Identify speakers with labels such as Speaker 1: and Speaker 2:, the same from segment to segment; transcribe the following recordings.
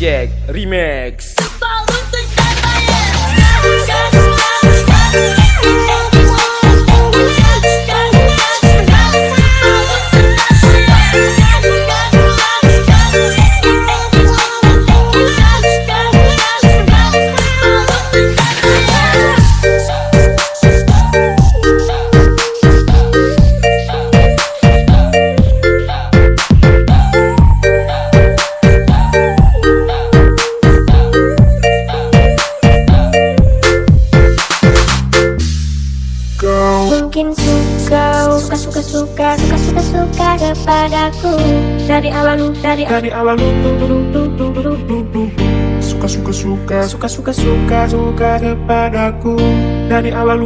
Speaker 1: Project Remix.
Speaker 2: Mungkin suka kepadaku dari awal suka kepadaku dari awal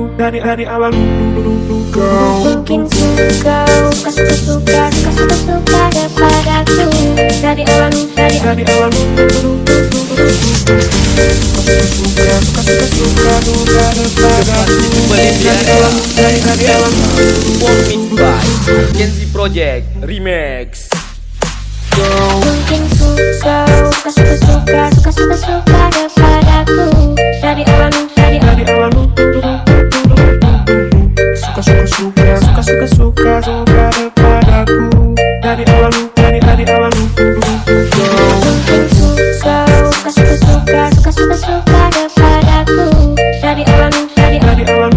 Speaker 2: mungkin suka kepadaku dari awal
Speaker 1: Mix by Genzi Project Remix.
Speaker 2: mungkin suka kepadaku dari awal suka kepadaku dari awal mungkin suka kepadaku dari awal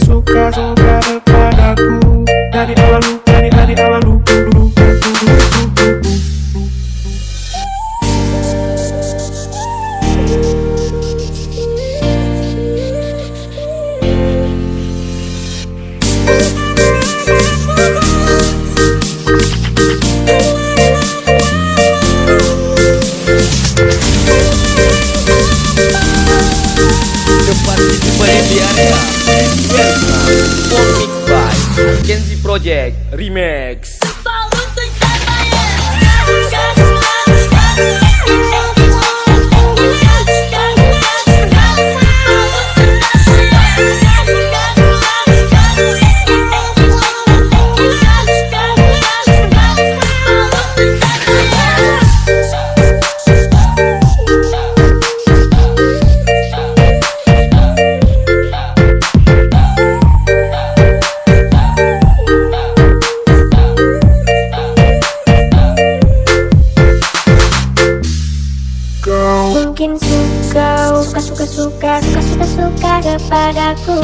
Speaker 2: suka kepadaku dari awal
Speaker 1: Mix by Genzi Project Remix.
Speaker 2: mungkin suka kepadaku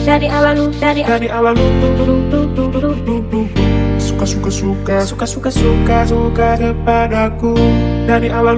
Speaker 2: dari awal suka kepadaku dari awal